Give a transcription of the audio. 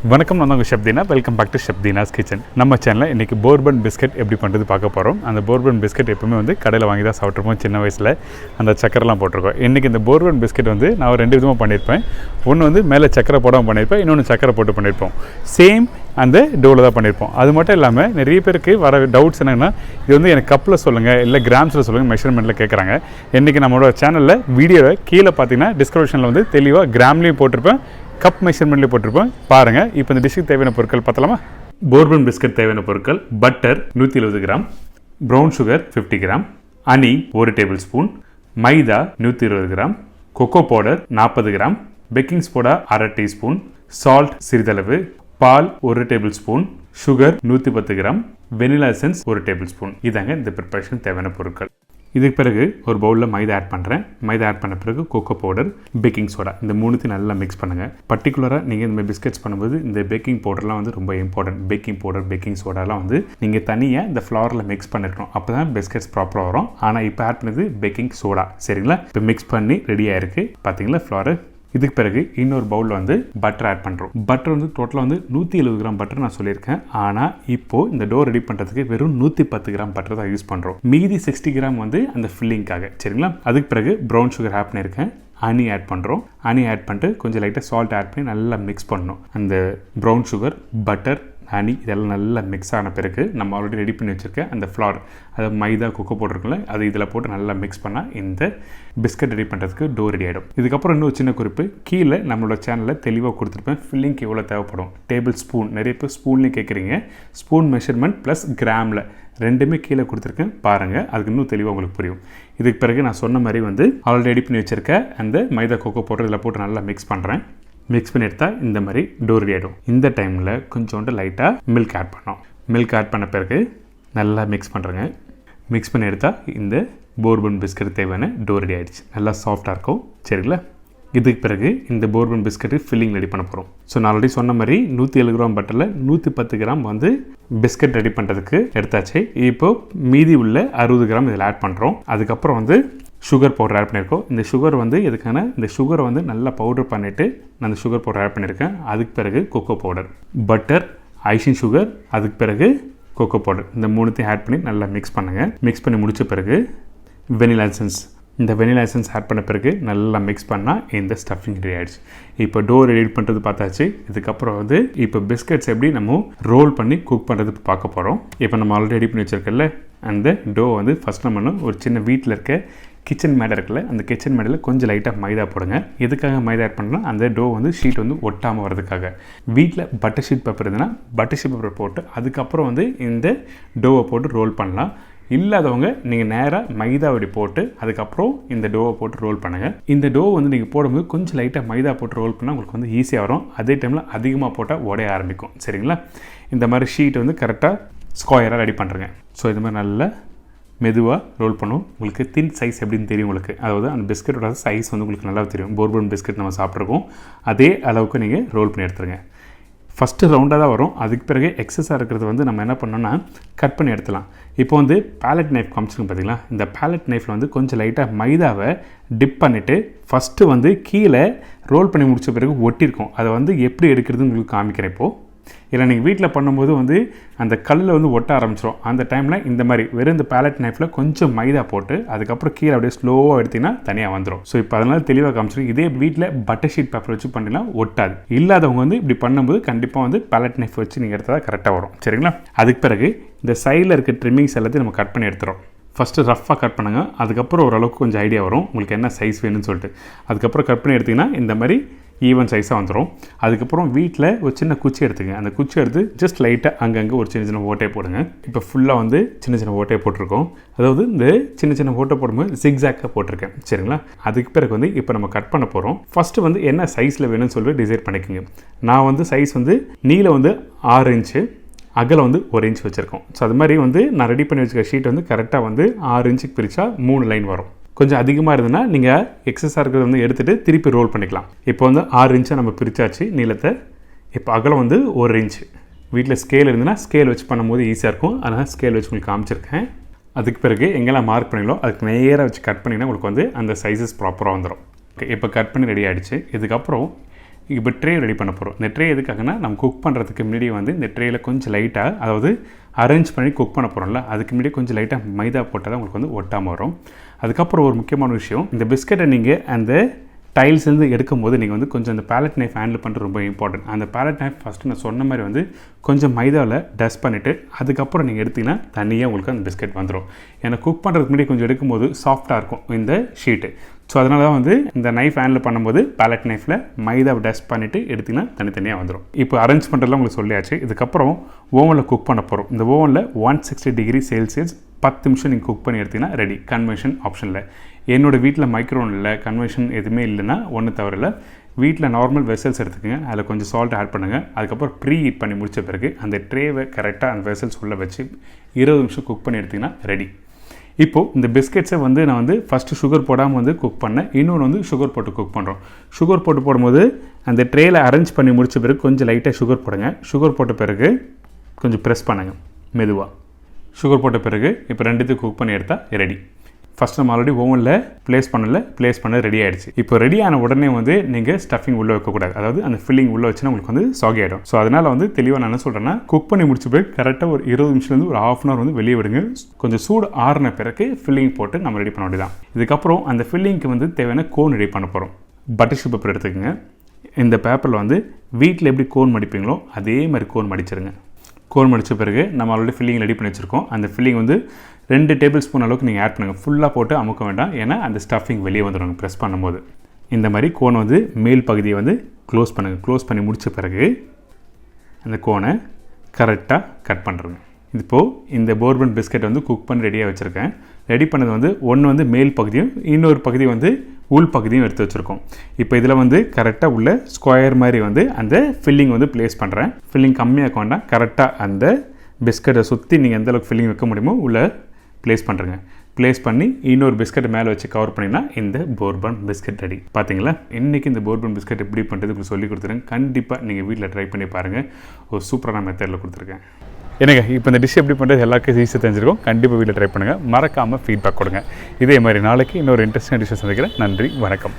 வணக்கம், நான் உங்கள் chef Deena. Welcome back to chef Deena's kitchen. நம்ம சேனலில் இன்றைக்கி போர்பன் பிஸ்கட் எப்படி பண்ணுறது பார்க்க போகிறோம். அந்த போர்பன் பிஸ்கட் எப்பவுமே வந்து கடையில் வாங்கி தான் சாப்பிட்ருப்போம் சின்ன வயசில். அந்த சக்கரெலாம் போட்டிருக்கோம். இன்றைக்கி இந்த போர்பன் பிஸ்கட் வந்து நான் ஒரு 2 விதமாக பண்ணியிருப்பேன். ஒன்று வந்து மேலே சக்கரை போடாமல் பண்ணியிருப்பேன், இன்னொன்று சக்கரை போட்டு பண்ணியிருப்போம். சேம் அந்த டோவில் தான் பண்ணியிருப்போம். அது மட்டும் இல்லாமல் நிறைய பேருக்கு வர டவுட்ஸ் என்னென்னா, இது வந்து எனக்கு கப்பில் சொல்லுங்கள், இல்லை கிராம்ஸில் சொல்லுங்கள், மெஷர்மெண்ட்டில் கேட்குறாங்க. இன்றைக்கி நம்மளோட சேனலில் வீடியோவில் கீழே பார்த்தீங்கன்னா டிஸ்கிரிப்ஷனில் வந்து தெளிவாக கிராம்லேயும் போட்டிருப்பேன், கப் மெஷர்மெண்ட்லேயே போட்டிருப்போம். பாருங்கள். இப்போ இந்த டிஷ்ஷுக்கு தேவையான பொருட்கள் பார்த்தலாமா? போர்பன் பிஸ்கட் தேவையான பொருட்கள்: butter 120 gram, brown sugar 50 gram, honey 1 tablespoon, maida 120 gram, cocoa powder 40 gram, baking soda அரை டீஸ்பூன், சால்ட் சிறிதளவு, பால் 1 tablespoon, sugar 110 gram, vanilla essence 1 tablespoon. இதாங்க இந்த ப்ரிப்பரேஷன் தேவையான பொருட்கள். இதுக்கு பிறகு ஒரு பவுலில் மைதா ஆட் பண்ணுறேன். மைதா ஆட் பண்ண பிறகு கொக்கோ பவுடர், பேக்கிங் சோடா, இந்த மூணுத்தையும் நல்லா மிக்ஸ் பண்ணுங்கள். பர்டிகுலராக நீங்கள் இந்த மாதிரி பிஸ்கெட்ஸ் பண்ணும்போது இந்த பேக்கிங் பவுடர்லாம் வந்து ரொம்ப இம்பார்ட்டன்ட். பேக்கிங் பவுடர், பேக்கிங் சோடாலாம் வந்து நீங்கள் தனியாக இந்த ஃப்ளவரில் மிக்ஸ் பண்ணிருக்கணும். அப்போ தான் பிஸ்கெட்ஸ் ப்ராப்பராக வரும். ஆனால் இப்போ ஆட் பண்ணது பேக்கிங் சோடா. சரிங்களா? இப்போ மிக்ஸ் பண்ணி ரெடியாக இருக்குது. பார்த்தீங்களா ஃப்ளவர்? இதுக்கு பிறகு இன்னொரு பவுலில் வந்து பட்டர் ஆட் பண்ணுறோம். பட்டர் வந்து டோட்டலாக வந்து 170 கிராம் பட்டர் நான் சொல்லியிருக்கேன். ஆனால் இப்போது இந்த டோ ரெடி பண்ணுறதுக்கு வெறும் 110 கிராம் பட்டர் தான் யூஸ் பண்ணுறோம். மீதி 60 கிராம் வந்து அந்த ஃபில்லிங்காக. சரிங்களா? அதுக்கு பிறகு ப்ரௌன் சுகர் ஆட் பண்ணியிருக்கேன். ஹனி ஆட் பண்ணுறோம். ஹனி ஆட் பண்ணிட்டு கொஞ்சம் லைட்டாக சால்ட் ஆட் பண்ணி நல்லா மிக்ஸ் பண்ணணும். அந்த ப்ரௌன் சுகர், பட்டர், ஹனி இதெல்லாம் நல்லா மிக்ஸ் ஆன பிறகு நம்ம ஆல்ரெடி ரெடி பண்ணி வச்சுருக்க அந்த ஃப்ளவர், அதாவது மைதா, கொக்கோ போட்டிருக்குல்ல, அது இதில் போட்டு நல்லா மிக்ஸ் பண்ணால் இந்த பிஸ்கட் ரெடி பண்ணுறதுக்கு டோ ரெடி ஆகிடும். இதுக்கப்புறம் இன்னும் சின்ன குறிப்பு, கீழே நம்மளோட சேனலில் தெளிவாக கொடுத்துருப்பேன் ஃபில்லிங்க்கு எவ்வளோ தேவைப்படும். டேபிள் ஸ்பூன், நிறைய பேர் ஸ்பூன்லேயும் கேட்குறீங்க. ஸ்பூன் மெஷர்மெண்ட் ப்ளஸ் கிராமில் ரெண்டுமே கீழே கொடுத்துருக்கேன். பாருங்கள், அதுக்கு இன்னும் தெளிவாக உங்களுக்கு புரியும். இதுக்கு பிறகு நான் சொன்ன மாதிரி வந்து ஆல்ரெடி ரெடி பண்ணி வச்சுருக்க அந்த மைதா, கொக்கோ பவுடர் இதில் போட்டு நல்லா மிக்ஸ் பண்ணுறேன். மிக்ஸ் பண்ணி எடுத்தால் இந்த மாதிரி டோ ரெடி ஆகிடும். இந்த டைமில் கொஞ்சோண்டு லைட்டாக மில்க் ஆட் பண்ணோம். மில்க் ஆட் பண்ண பிறகு நல்லா மிக்ஸ் பண்ணுறேங்க. மிக்ஸ் பண்ணி எடுத்தால் இந்த போர்பன் பிஸ்கட் தேவையான டோ ரெடி ஆகிடுச்சு. நல்லா சாஃப்டாக இருக்கும். சரிங்களா? இதுக்கு பிறகு இந்த போர்பன் பிஸ்கட்டு ஃபில்லிங் ரெடி பண்ண போகிறோம். ஸோ நான் ஆல்ரெடி சொன்ன மாதிரி 170 கிராம் பட்டரில் 110 கிராம் வந்து பிஸ்கட் ரெடி பண்ணுறதுக்கு எடுத்தாச்சு. இப்போது மீதி உள்ள 60 கிராம் இதில் ஆட் பண்ணுறோம். அதுக்கப்புறம் வந்து சுகர் பவுடர் ஆட் பண்ணியிருக்கோம். இந்த சுகர் வந்து எதுக்கான, இந்த சுகரை வந்து நல்லா பவுடர் பண்ணிவிட்டு நான் அந்த சுகர் பவுடர் ஆட் பண்ணியிருக்கேன். அதுக்கு பிறகு cocoa powder, butter, icing sugar, அதுக்கு பிறகு கொக்கோ பவுடர், இந்த மூணுத்தையும் ஆட் பண்ணி நல்லா மிக்ஸ் பண்ணுங்கள். மிக்ஸ் பண்ணி முடித்த பிறகு வெனிலா எசன்ஸ், இந்த வெனிலா எசன்ஸ் ஆட் பண்ண பிறகு நல்லா மிக்ஸ் பண்ணால் இந்த ஸ்டஃபிங் ரெடி ஆகிடுச்சு. இப்போ டோ ரெடி பண்ணுறது பார்த்தாச்சு. இதுக்கப்புறம் வந்து இப்போ பிஸ்கட்ஸ் எப்படி நம்ம ரோல் பண்ணி குக் பண்ணுறது பார்க்க போகிறோம். இப்போ நம்ம ஆல்ரெடி ரெடி பண்ணி வச்சுருக்கல அந்த டோ வந்து ஃபஸ்ட் நம்ம ஒரு சின்ன வீட்டில் இருக்க கிச்சன் மேடை இருக்குல்ல, அந்த கிச்சன் மேடையில் கொஞ்சம் லைட்டாக மைதா போடுங்க. எதுக்காக மைதா ஆட் பண்ணலாம்? அந்த டோ வந்து ஷீட் வந்து ஒட்டாமல் வரதுக்காக. வீட்டில் பட்டர் ஷீட் பேப்பர் இருந்ததுன்னா பட்டர் ஷீட் பேப்பர் போட்டு அதுக்கப்புறம் வந்து இந்த டோவை போட்டு ரோல் பண்ணலாம். இல்லாதவங்க நீங்கள் நேராக மைதா வடி போட்டு அதுக்கப்புறம் இந்த டோவை போட்டு ரோல் பண்ணுங்கள். இந்த டோ வந்து நீங்கள் போடும்போது கொஞ்சம் லைட்டாக மைதா போட்டு ரோல் பண்ணால் உங்களுக்கு வந்து ஈஸியாக வரும். அதே டைமில் அதிகமாக போட்டால் உடைய ஆரம்பிக்கும். சரிங்களா? இந்த மாதிரி ஷீட் வந்து கரெக்டாக ஸ்கொயராக ரெடி பண்ணுறேங்க. ஸோ இது மாதிரி நல்லா மெதுவாக ரோல் பண்ணும். உங்களுக்கு தின் சைஸ் எப்படின்னு தெரியும் உங்களுக்கு. அதாவது அந்த பிஸ்கட்டோட சைஸ் வந்து உங்களுக்கு நல்லா தெரியும். போர்பன் பிஸ்கட் நம்ம சாப்பிட்ருக்கோம், அதே அளவுக்கு நீங்கள் ரோல் பண்ணி எடுத்துருங்க. ஃபஸ்ட்டு ரவுண்டாக தான் வரும். அதுக்கு பிறகு எக்ஸஸாக இருக்கிறது வந்து நம்ம என்ன பண்ணோன்னா கட் பண்ணி எடுத்துலாம். இப்போ வந்து பேலட் நைஃப் காமிச்சிருக்கோம் பார்த்தீங்களா, இந்த பேலட் நைஃப்பில் வந்து கொஞ்சம் லைட்டாக மைதாவை டிப் பண்ணிவிட்டு ஃபஸ்ட்டு வந்து கீழே ரோல் பண்ணி முடித்த பிறகு ஒட்டியிருக்கோம். அதை வந்து எப்படி எடுக்கிறதுன்னு உங்களுக்கு காமிக்கிறேன் இப்போது. இல்லை நீங்கள் வீட்டில் பண்ணும்போது வந்து அந்த கல்லில் வந்து ஒட்ட ஆரம்பிச்சிடும். அந்த டைமில் இந்த மாதிரி வெறும் இந்த பேலட் நைஃப்பில் கொஞ்சம் மைதா போட்டு அதுக்கப்புறம் கீழே அப்படியே ஸ்லோவாக எடுத்திங்கன்னா தனியாக வந்துடும். ஸோ இப்போ அதனால் தெளிவாக காமிச்சிடும். இதே வீட்டில் பட்டர் ஷீட் பேப்பர் வச்சு பண்ணினா ஒட்டாது. இல்லாதவங்க வந்து இப்படி பண்ணும்போது கண்டிப்பாக வந்து பேலட் நைஃப் வச்சு நீங்கள் எடுத்தால் கரெக்டாக வரும். சரிங்களா? அதுக்கு பிறகு இந்த சைடில் இருக்க ட்ரிம்மிங்ஸ் எல்லாத்தையும் நம்ம கட் பண்ணி எடுத்துகிறோம். ஃபஸ்ட்டு ரஃப்பாக கட் பண்ணுங்கள். அதுக்கப்புறம் ஓரளவுக்கு கொஞ்சம் ஐடியா வரும் உங்களுக்கு என்ன சைஸ் வேணும்னு சொல்லிட்டு. அதுக்கப்புறம் கட் பண்ணி எடுத்திங்கன்னா இந்த மாதிரி ஈவன் சைஸாக வந்துடும். அதுக்கப்புறம் வீட்டில் ஒரு சின்ன குச்சி எடுத்துங்க. அந்த குச்சி எடுத்து ஜஸ்ட் லைட்டாக அங்கங்கே ஒரு சின்ன சின்ன ஓட்டையை போடுங்க. இப்போ ஃபுல்லாக வந்து சின்ன சின்ன ஓட்டையை போட்டிருக்கோம். அதாவது இந்த சின்ன சின்ன ஓட்டை போடும்போது ஜிக்ஸாக்காக போட்டிருக்கேன். சரிங்களா? அதுக்கு பிறகு வந்து இப்போ நம்ம கட் பண்ண போகிறோம். ஃபஸ்ட்டு வந்து என்ன சைஸில் வேணும்னு சொல்லி டிசைட் பண்ணிக்கோங்க. நான் வந்து சைஸ் வந்து நீளம் வந்து 6 இன்ச்சு, அகலம் வந்து 1 இன்ச் வச்சுருக்கோம். ஸோ அது மாதிரி வந்து நான் ரெடி பண்ணி வச்சுக்க ஷீட் வந்து கரெக்டாக வந்து 6 இன்ச்சுக்கு பிரித்தா 3 லைன் வரும். கொஞ்சம் அதிகமாக இருந்ததுன்னா நீங்கள் எக்ஸஸாக இருக்கிறத வந்து எடுத்துகிட்டு திருப்பி ரோல் பண்ணிக்கலாம். இப்போ வந்து 6 இன்ச்சை நம்ம பிரித்தாச்சு நீளத்தை. இப்போ அகலம் வந்து 1 இன்ச்சு. வீட்டில் ஸ்கேல் இருந்ததுன்னா ஸ்கேல் வச்சு பண்ணும்போது ஈஸியாக இருக்கும். அதனால் ஸ்கேல் வச்சு உங்களுக்கு காமிச்சிருக்கேன். அதுக்கு பிறகு எங்கெல்லாம் மார்க் பண்ணிங்களோ அதுக்கு நேராக வச்சு கட் பண்ணிங்கன்னா உங்களுக்கு வந்து அந்த சைஸஸ் ப்ராப்பராக வந்துடும். ஓகே, இப்போ கட் பண்ணி ரெடி ஆகிடுச்சு. இதுக்கப்புறம் இப்போ ட்ரே ரெடி பண்ண போகிறோம். இந்த ட்ரே எதுக்காகனா நம்ம குக் பண்ணுறதுக்கு முன்னாடி வந்து இந்த ட்ரேயில் கொஞ்சம் லைட்டாக அதாவது அரேஞ்ச் பண்ணி குக் பண்ண போகிறோம்ல, அதுக்கு முன்னாடி கொஞ்சம் லைட்டாக மைதா போட்டால் தான் உங்களுக்கு வந்து ஒட்டாமல் வரும். அதுக்கப்புறம் ஒரு முக்கியமான விஷயம், இந்த பிஸ்கெட்டை நீங்கள் அந்த டைல்ஸ்லேருந்து எடுக்கும்போது நீங்கள் வந்து கொஞ்சம் அந்த பேலட் நைஃப் ஹேண்டில் பண்ணுறது ரொம்ப இம்பார்ட்டன்ட். அந்த பேலட் நைஃப் ஃபஸ்ட்டு நான் சொன்ன மாதிரி வந்து கொஞ்சம் மைதாவில் டஸ்ட் பண்ணிவிட்டு அதுக்கப்புறம் நீங்கள் எடுத்திங்கன்னா தனியாக உங்களுக்கு அந்த பிஸ்கெட் வந்துடும். ஏன்னா குக் பண்ணுறதுக்கு முன்னாடி கொஞ்சம் எடுக்கும்போது சாஃப்டாக இருக்கும் இந்த ஷீட்டு. ஸோ அதனால தான் வந்து இந்த நைஃப் ஹேண்டில் பண்ணும்போது பேலட் நைஃப்பில் மைதாவை டஸ்ட் பண்ணிவிட்டு எடுத்திங்கன்னா தனித்தனியாக வந்துடும். இப்போ அரேஞ்ச் பண்ணுறதுலாம் உங்களுக்கு சொல்லியாச்சு. இதுக்கப்புறம் ஓவனில் குக் பண்ண போகிறோம். இந்த ஓவனில் 160 டிகிரி செல்சியஸ் 10 நிமிஷம் நீங்கள் குக் பண்ணி எடுத்திங்கன்னா ரெடி. கன்வென்ஷன் ஆப்ஷனில் என்னோடய வீட்டில் மைக்ரோவன் இல்லை, கன்வென்ஷன் எதுவுமே இல்லைன்னா ஒன்றும் தவறில்லை. வீட்டில் நார்மல் வெசல்ஸ் எடுத்துக்கோங்க, அதில் கொஞ்சம் சால்ட் ஆட் பண்ணுங்கள். அதுக்கப்புறம் ப்ரீ ஹீட் பண்ணி முடித்த பிறகு அந்த ட்ரேவை கரெக்டாக அந்த வெசல்ஸ் உள்ளே வச்சு 20 நிமிஷம் குக் பண்ணி எடுத்திங்கன்னா ரெடி. இப்போது இந்த பிஸ்கெட்ஸை வந்து நான் வந்து ஃபஸ்ட்டு சுகர் போடாமல் வந்து குக் பண்ணேன். இன்னொன்று வந்து சுகர் போட்டு குக் பண்ணுறோம். சுகர் போட்டு போடும்போது அந்த ட்ரேயில் அரேஞ்ச் பண்ணி முடித்த பிறகு கொஞ்சம் லைட்டாக சுகர் போடுங்க. சுகர் போட்ட பிறகு கொஞ்சம் ப்ரெஸ் பண்ணுங்கள் மெதுவாக. சுகர் போட்ட பிறகு இப்போ ரெண்டுத்தையும் குக் பண்ணி எடுத்தால் ரெடி. ஃபஸ்ட் நம்ம ஆல்ரெடி ஓவனில் ப்ளேஸ் பண்ண ரெடி ஆகிடுச்சு. இப்போ ரெடி ஆன உடனே வந்து நீங்கள் ஸ்டஃபிங் உள்ளே வைக்கக்கூடாது. அதாவது அந்த ஃபில்லிங் உள்ளே வச்சுன்னா உங்களுக்கு வந்து சாகி ஆகிடும். ஸோ அதனால் வந்து தெளிவாக நான் என்ன சொல்கிறேன்னா, குக் பண்ணி முடிச்ச பிறகு கரெக்டாக ஒரு 20 நிமிஷத்துலேருந்து ஒரு ½ hour வந்து வெளியே விடுங்க. கொஞ்சம் சூடு ஆறின பிறகு ஃபில்லிங் போட்டு நம்ம ரெடி பண்ண வேண்டியதான். இதுக்கப்புறம் அந்த ஃபில்லிங்க்கு வந்து தேவையான கோன் ரெடி பண்ண போகிறோம். பட்டர் ஷீட் பேப்பர் எடுத்துக்கோங்க. இந்த பேப்பரில் வந்து வீட்டில் எப்படி கோன் மடிப்பீங்களோ அதே மாதிரி கோன் மடிச்சிருங்க. கோன் மடித்த பிறகு நம்ம ஆல்ரெடி ஃபில்லிங் ரெடி பண்ணி வச்சுருக்கோம். அந்த ஃபில்லிங் வந்து 2 டேபிள் ஸ்பூன் அளவுக்கு நீங்கள் ஆட் பண்ணுங்கள். ஃபுல்லாக போட்டு அமுக்க வேண்டாம், ஏன்னா அந்த ஸ்டஃபிங் வெளியே வந்துடும் ப்ரெஸ் பண்ணும்போது. இந்த மாதிரி கோன் வந்து மேல் பகுதியை வந்து க்ளோஸ் பண்ணுங்கள். க்ளோஸ் பண்ணி முடித்த பிறகு அந்த கோனை கரெக்டாக கட் பண்ணுறேங்க. இப்போது இந்த போர்பன் பிஸ்கெட் வந்து குக் பண்ணி ரெடியாக வச்சுருக்கேன். ரெடி பண்ணது வந்து ஒன்று வந்து மேல் பகுதியும் இன்னொரு பகுதி வந்து உள் பகுதியும் எடுத்து வச்சுருக்கோம். இப்போ இதில் வந்து கரெக்டாக உள்ள ஸ்கொயர் மாதிரி வந்து அந்த ஃபில்லிங் வந்து ப்ளேஸ் பண்ணுறேன். ஃபில்லிங் கம்மியாக வேண்டாம், கரெக்டாக அந்த பிஸ்கெட்டை சுற்றி நீங்கள் எந்தளவுக்கு ஃபில்லிங் வைக்க முடியுமோ உள்ளே ப்ளேஸ் பண்ணுறேங்க. ப்ளேஸ் பண்ணி இன்னொரு பிஸ்கெட் மேலே வச்சு கவர் பண்ணிங்கன்னா இந்த போர்பன் பிஸ்கெட் ரெடி. பார்த்தீங்களா, இன்றைக்கி இந்த போர்பன் பிஸ்கெட் எப்படி பண்ணுறதுக்கு சொல்லி கொடுத்துருக்கேன். கண்டிப்பாக நீங்கள் வீட்டில் ட்ரை பண்ணி பாருங்கள். ஒரு சூப்பரான மெத்தடில் கொடுத்துருக்கேன். எனக்கு இப்போ இந்த டிஷ் எப்படி பண்ணுறது எல்லாருக்கும் ஈஸியாக தெரிஞ்சிருக்கும். கண்டிப்பாக வீட்டில் ட்ரை பண்ணுங்கள். மறக்காமல் ஃபீட்பேக் கொடுங்க. இதே மாதிரி நாளைக்கு இன்னொரு இன்ட்ரெஸ்டிங் டிஷ்ஷை சந்திக்கிறேன். நன்றி, வணக்கம்.